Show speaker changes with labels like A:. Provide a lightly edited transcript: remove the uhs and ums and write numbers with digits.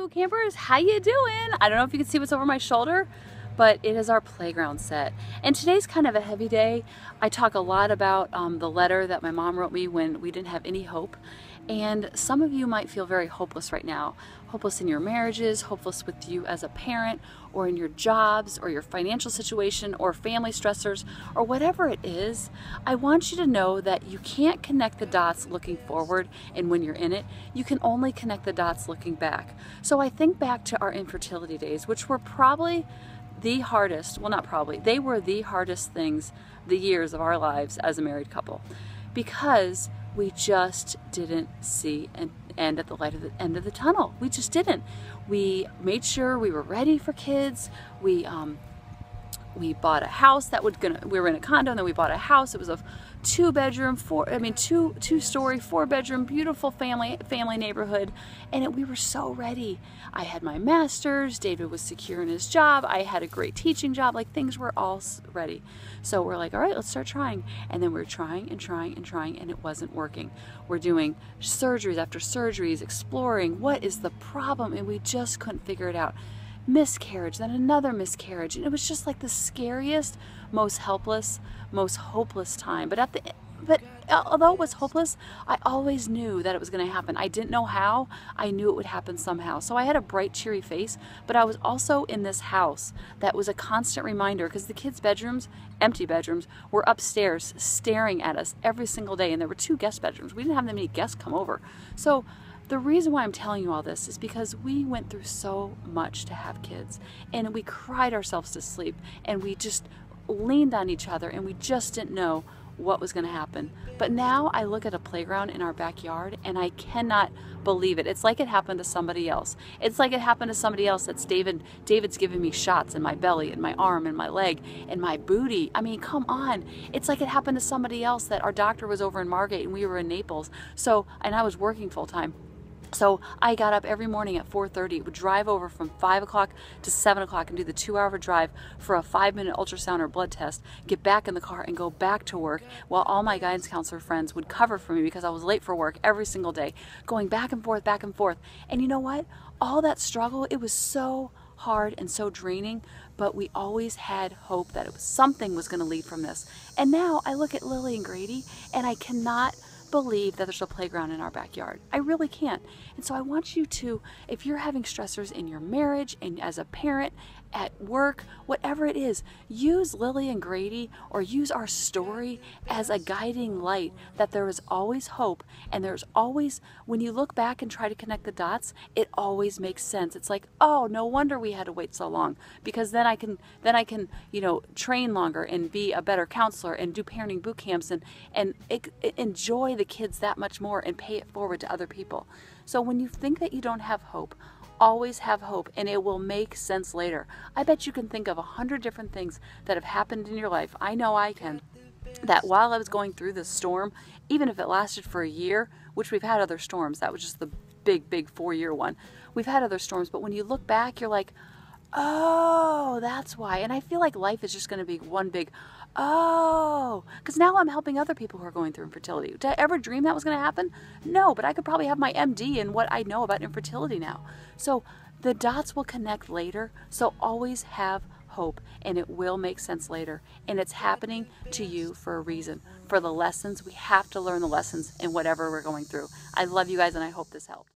A: boot campers, how you doing? I don't know if you can see what's over my shoulder, but it is our playground set. And today's kind of a heavy day. I talk a lot about the letter that my mom wrote me when we didn't have any hope. And some of you might feel very hopeless right now. Hopeless in your marriages, hopeless with you as a parent, or in your jobs, or your financial situation, or family stressors, or whatever it is. I want you to know that you can't connect the dots looking forward, and when you're in it, you can only connect the dots looking back. So I think back to our infertility days, which were probably the hardest, well not probably, they were the hardest things, the years of our lives as a married couple, because we just didn't see an end at the light of the end of the tunnel. We just didn't. We made sure we were ready for kids. We bought a house that we were in a condo, and then we bought a house. It was a two-bedroom, two-story, four-bedroom, beautiful family neighborhood, and we were so ready. I had my master's, David was secure in his job, I had a great teaching job, like things were all ready. So we're like, all right, let's start trying. And then we're trying and trying and trying, and it wasn't working. We're doing surgeries after surgeries, exploring what is the problem, and we just couldn't figure it out. Miscarriage, then another miscarriage, and it was just like the scariest, most helpless, most hopeless time. But although it was hopeless, I always knew that it was going to happen. I didn't know how. I knew it would happen somehow. So I had a bright, cheery face, but I was also in this house that was a constant reminder, because the kids' bedrooms, empty bedrooms, were upstairs staring at us every single day, and there were 2 guest bedrooms. We didn't have that many guests come over. So the reason why I'm telling you all this is because we went through so much to have kids, and we cried ourselves to sleep, and we just leaned on each other, and we just didn't know what was going to happen. But now I look at a playground in our backyard, and I cannot believe it. It's like it happened to somebody else. It's like it happened to somebody else. That's David's giving me shots in my belly and my arm and my leg and my booty. I mean, come on. It's like it happened to somebody else, that our doctor was over in Margate and we were in Naples. And I was working full time. So I got up every morning at 4:30, would drive over from 5 o'clock to 7 o'clock and do the 2-hour drive for a 5-minute ultrasound or blood test, get back in the car and go back to work, while all my guidance counselor friends would cover for me because I was late for work every single day, going back and forth, back and forth. And you know what? All that struggle, it was so hard and so draining, but we always had hope that something was going to lead from this. And now I look at Lily and Grady, and I cannot believe that there's a playground in our backyard. I really can't. And so I want you to, if you're having stressors in your marriage and as a parent, at work, whatever it is, use Lily and Grady, or use our story as a guiding light, that there is always hope, and there's always, when you look back and try to connect the dots, it always makes sense. It's like, oh, no wonder we had to wait so long, because then I can train longer and be a better counselor and do parenting boot camps and enjoy the kids that much more and pay it forward to other people. So when you think that you don't have hope, always have hope, and it will make sense later. I bet you can think of 100 different things that have happened in your life. I know I can. That while I was going through this storm, even if it lasted for a year, which we've had other storms, that was just the big 4-year one. We've had other storms, but when you look back, you're like, oh, that's why. And I feel like life is just going to be one big, oh, because now I'm helping other people who are going through infertility. Did I ever dream that was going to happen? No, but I could probably have my MD in what I know about infertility now. So the dots will connect later. So always have hope, and it will make sense later. And it's happening to you for a reason. For the lessons, we have to learn the lessons in whatever we're going through. I love you guys, and I hope this helped.